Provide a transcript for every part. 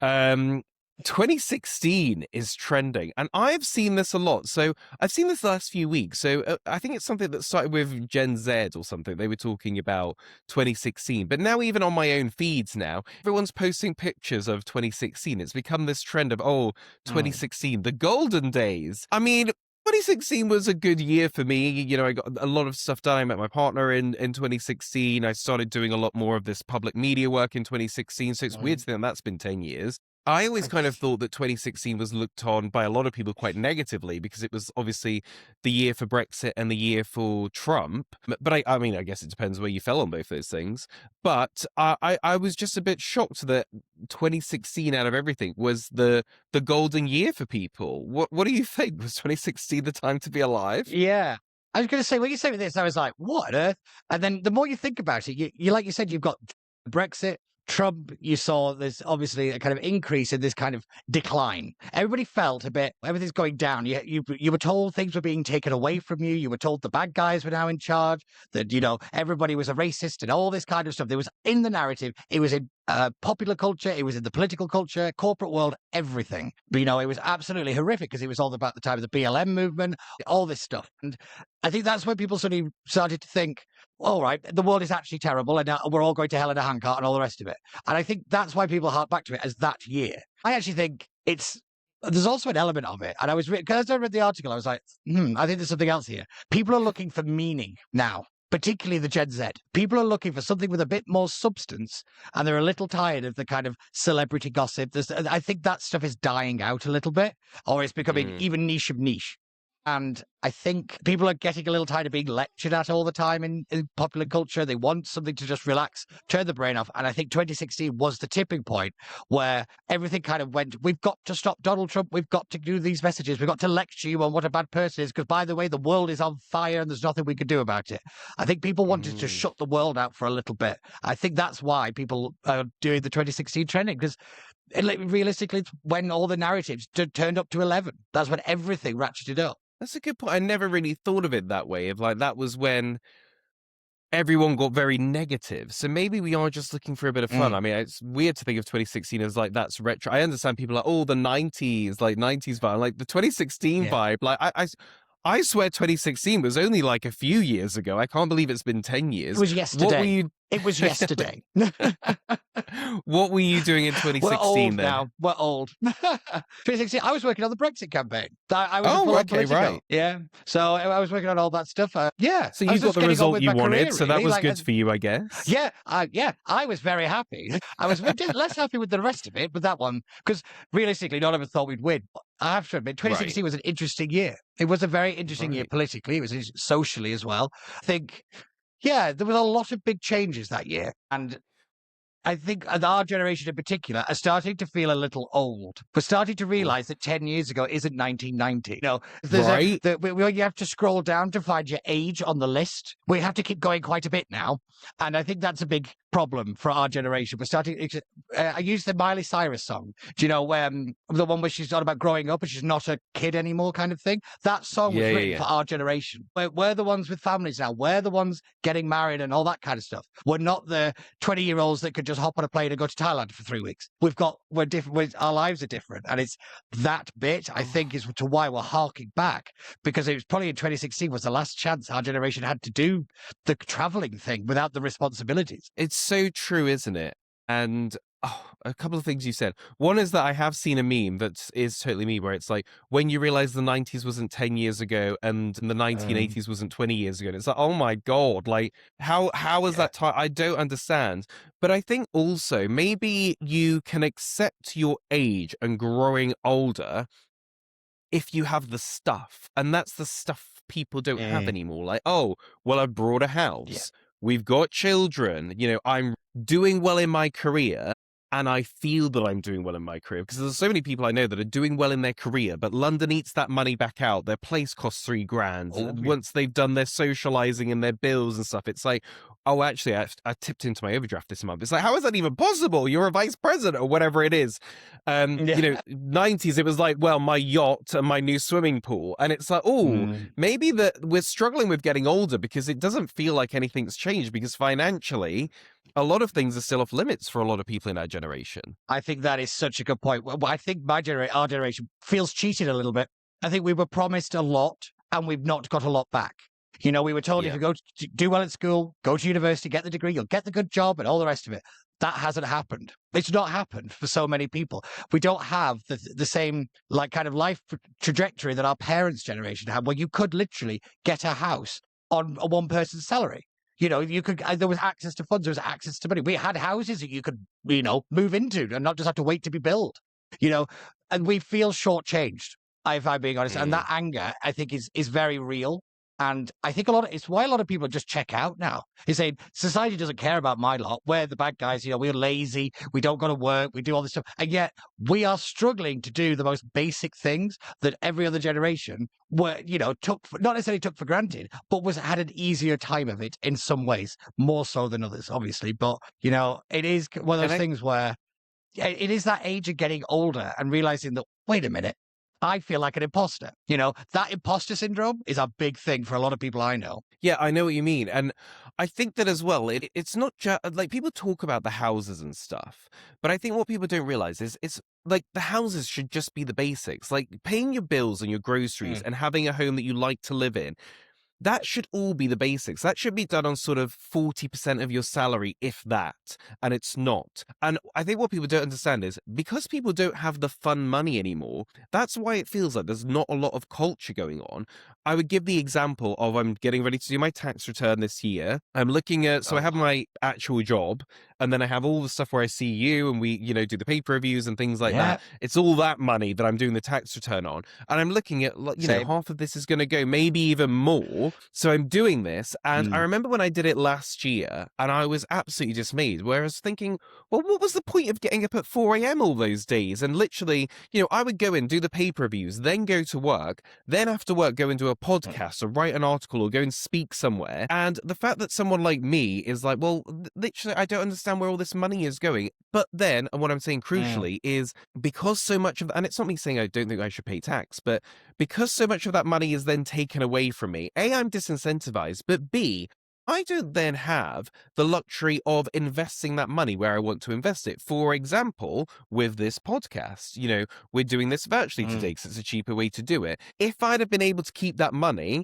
Um, 2016 is trending, and I've seen this a lot. So I've seen this the last few weeks. So I think it's something that started with Gen Z or something. They were talking about 2016, but now even on my own feeds now, everyone's posting pictures of 2016. It's become this trend of, oh, 2016, the golden days. I mean, 2016 was a good year for me. You know, I got a lot of stuff done. I met my partner in 2016. I started doing a lot more of this public media work in 2016. So it's weird to think that's been 10 years. I always kind of thought that 2016 was looked on by a lot of people quite negatively because it was obviously the year for Brexit and the year for Trump. But I mean, I guess it depends where you fell on both those things. But I was just a bit shocked that 2016 out of everything was the golden year for people. What do you think? Was 2016 the time to be alive? Yeah. I was going to say, when you say this, I was like, what on earth? And then the more you think about it, you like you said, you've got Brexit, Trump, you saw there's obviously a kind of increase in this kind of decline. Everybody felt a bit, everything's going down. You were told things were being taken away from you. You were told the bad guys were now in charge, that, you know, everybody was a racist and all this kind of stuff. There was in the narrative, it was in popular culture, it was in the political culture, corporate world, everything. But, you know, it was absolutely horrific because it was all about the time of the BLM movement, all this stuff. And I think that's when people suddenly started to think, all right, the world is actually terrible and now we're all going to hell in a handcart and all the rest of it. And I think that's why people hark back to it as that year. I actually think there's also an element of it. And because I read the article, I was like, I think there's something else here. People are looking for meaning now, particularly the Gen Z. People are looking for something with a bit more substance, and they're a little tired of the kind of celebrity gossip. I think that stuff is dying out a little bit, or it's becoming even niche of niche. And I think people are getting a little tired of being lectured at all the time in popular culture. They want something to just relax, turn the brain off. And I think 2016 was the tipping point where everything kind of went, we've got to stop Donald Trump. We've got to do these messages. We've got to lecture you on what a bad person is. Because, by the way, the world is on fire and there's nothing we can do about it. I think people wanted to shut the world out for a little bit. I think that's why people are doing the 2016 trending, because realistically, it's when all the narratives turned up to 11. That's when everything ratcheted up. That's a good point. I never really thought of it that way. Of like, that was when everyone got very negative. So maybe we are just looking for a bit of fun. I mean, it's weird to think of 2016 as like, that's retro. I understand people are like, oh, the 90s, like 90s vibe, like the 2016 vibe. Like I swear 2016 was only like a few years ago. I can't believe it's been 10 years. It was yesterday. It was yesterday. What were you doing in 2016 We're old then? now. We're old. 2016, I was working on the Brexit campaign. I was right. Yeah. So I was working on all that stuff. Yeah. So you got the result you wanted, so that was good for you, I guess. Yeah. I was very happy. I was less happy with the rest of it, but that one, because realistically, none of us thought we'd win. I have to admit, 2016 was an interesting year. It was a very interesting year politically. It was socially as well. I think, yeah, there was a lot of big changes that year. And I think our generation in particular are starting to feel a little old. We're starting to realize that 10 years ago isn't 1990. You know, you have to scroll down to find your age on the list. We have to keep going quite a bit now. And I think that's a big problem for our generation. We're starting. I use the Miley Cyrus song. Do you know the one where she's on about growing up and she's not a kid anymore, kind of thing? That song was written for our generation. We're the ones with families now. We're the ones getting married and all that kind of stuff. We're not the 20-year-olds that could just hop on a plane and go to Thailand for 3 weeks. We're different. Our lives are different, and it's that bit I think is to why we're harking back, because it was probably in 2016 was the last chance our generation had to do the traveling thing without the responsibilities. It's so true, isn't it? And a couple of things you said. One is that I have seen a meme that is totally me, where it's like, when you realize the 90s wasn't 10 years ago and the 1980s wasn't 20 years ago. And it's like, oh my God, like how is that time? I don't understand. But I think also maybe you can accept your age and growing older if you have the stuff. And that's the stuff people don't have anymore. Like, oh, well, I bought a house. Yeah. We've got children. You know, I'm doing well in my career. And I feel that I'm doing well in my career, because there's so many people I know that are doing well in their career, but London eats that money back out. Their place costs $3,000. Once they've done their socializing and their bills and stuff, it's like, oh, actually, I tipped into my overdraft this month. It's like, how is that even possible? You're a vice president or whatever it is. You know, 90s, it was like, well, my yacht and my new swimming pool. And it's like, maybe that we're struggling with getting older because it doesn't feel like anything's changed, because financially, a lot of things are still off limits for a lot of people in our generation. I think that is such a good point. Well, I think our generation feels cheated a little bit. I think we were promised a lot and we've not got a lot back. You know, we were told if Yeah. you do well at school, go to university, get the degree, you'll get the good job and all the rest of it. That hasn't happened. It's not happened for so many people. We don't have the same like kind of life trajectory that our parents' generation had, where you could literally get a house on a one person's salary. You know, you could. There was access to funds. There was access to money. We had houses that you could, move into and not just have to wait to be built. You know, and we feel shortchanged. If I'm being honest, and Mm. that anger, I think, is very real. And I think it's why a lot of people just check out now. He's saying society doesn't care about my lot. We're the bad guys. You know, we're lazy. We don't go to work. We do all this stuff, and yet we are struggling to do the most basic things that every other generation not necessarily took for granted, but had an easier time of it in some ways, more so than others, obviously. But it is one of And those I things where it is that age of getting older and realizing that, wait a minute, I feel like an imposter. You know, that imposter syndrome is a big thing for a lot of people I know. Yeah, I know what you mean. And I think that as well, it's not just like people talk about the houses and stuff, but I think what people don't realize is it's like the houses should just be the basics, like paying your bills and your groceries Mm, and having a home that you like to live in. That should all be the basics. That should be done on sort of 40% of your salary, if that. And it's not. And I think what people don't understand is because people don't have the fun money anymore, that's why it feels like there's not a lot of culture going on. I would give the example of I'm getting ready to do my tax return this year. I'm looking at, so I have oh, my actual job, and then I have all the stuff where I see you and we, do the paper reviews and things like yeah, that. It's all that money that I'm doing the tax return on. And I'm looking at, same. half of this is going to go, maybe even more. So I'm doing this. And I Mm, remember when I did it last year and I was absolutely dismayed, where I was thinking, well, what was the point of getting up at 4 a.m. all those days? And literally, I would go in, do the paper reviews, then go to work, then after work, go and do a mm, podcast or write an article or go and speak somewhere. And the fact that someone like me is like, well, literally, I don't understand where all this money is going. But then, and what I'm saying mm. crucially is because so much of, and it's not me saying I don't think I should pay tax, but because so much of that money is then taken away from me, A, I'm disincentivized, but B, I don't then have the luxury of investing that money where I want to invest it. For example, with this podcast, we're doing this virtually today Mm. because it's a cheaper way to do it. If I'd have been able to keep that money,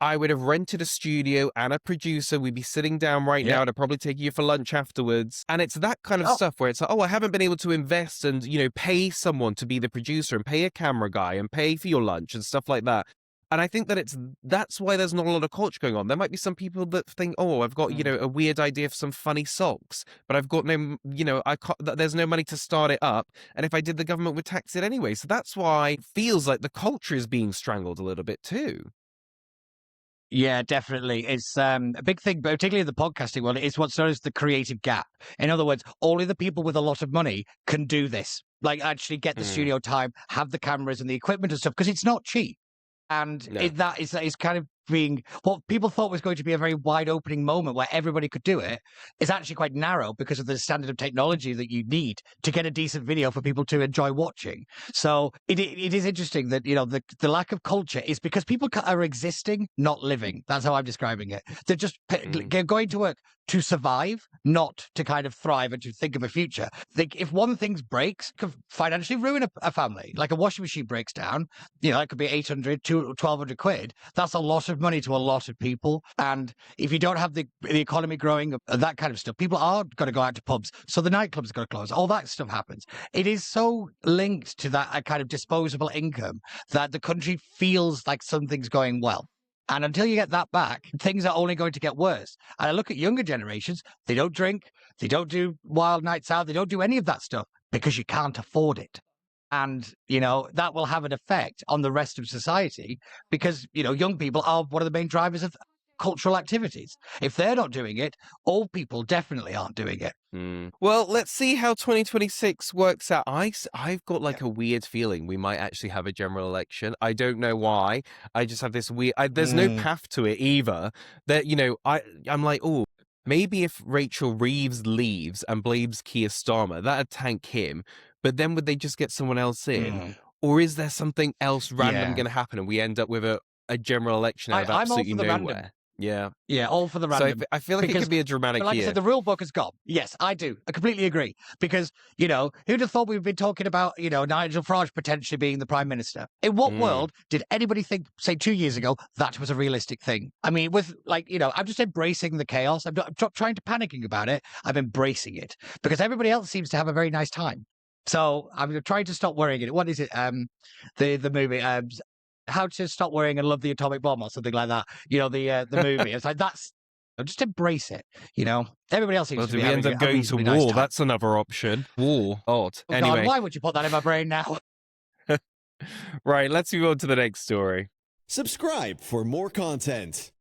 I would have rented a studio and a producer. We'd be sitting down right Yeah. now to probably take you for lunch afterwards. And it's that kind of Oh, stuff where it's like, oh, I haven't been able to invest and, pay someone to be the producer and pay a camera guy and pay for your lunch and stuff like that. And I think that that's why there's not a lot of culture going on. There might be some people that think, oh, I've got, mm. a weird idea for some funny socks, but I've got no, I can't, there's no money to start it up. And if I did, the government would tax it anyway. So that's why it feels like the culture is being strangled a little bit too. Yeah, definitely. It's a big thing, but particularly in the podcasting world, it's what's known as the creative gap. In other words, only the people with a lot of money can do this. Like actually get the Mm, studio time, have the cameras and the equipment and stuff, because it's not cheap. And no. that is kind of being what people thought was going to be a very wide opening moment where everybody could do it is actually quite narrow because of the standard of technology that you need to get a decent video for people to enjoy watching. So it is interesting that the lack of culture is because people are existing, not living. That's how I'm describing it. They're just Mm, they're going to work to survive, not to kind of thrive and to think of a future. If one thing breaks, it could financially ruin a family. Like a washing machine breaks down, that could be 800 to 1,200 quid. That's a lot of money to a lot of people. And if you don't have the economy growing, that kind of stuff, people are going to go out to pubs. So the nightclubs are going to close. All that stuff happens. It is so linked to that kind of disposable income that the country feels like something's going well. And until you get that back, things are only going to get worse. And I look at younger generations, they don't drink, they don't do wild nights out, they don't do any of that stuff because you can't afford it. And, that will have an effect on the rest of society because, young people are one of the main drivers of cultural activities. If they're not doing it, old people definitely aren't doing it. mm. Well, let's see how 2026 works out. I've got Yeah. like a weird feeling we might actually have a general election. I don't know why. I just have this weird. There's no Mm, path to it either. That I'm like, oh, maybe if Rachel Reeves leaves and blames Keir Starmer, that'd tank him. But then would they just get someone else in, mm. or is there something else random Yeah. going to happen and we end up with a general election out of I'm all absolutely for the random. nowhere? Yeah. Yeah, all for the So random. I feel like it Because, could be a dramatic but like I year. said, the rule book has gone. Yes, I do. I completely agree. Because, you know, who'd have thought we've been talking about, you know, Nigel Farage potentially being the prime minister? In what world did anybody think, say, 2 years ago, that was a realistic thing? I mean, with like, you know, I'm just embracing the chaos. I'm not trying to panicking about it. I'm embracing it because everybody else seems to have a very nice time. So I'm trying to stop worrying it. What is it? The movie, How to Stop Worrying and Love the Atomic Bomb or something like that. You know, the movie. It's like that's just embrace it. You know, everybody else seems Well, to do be we end having up a going to reasonably nice war? time. That's another option. War. Odd. Oh God, Anyway, why would you put that in my brain now? right, let's move on to the next story. Subscribe for more content.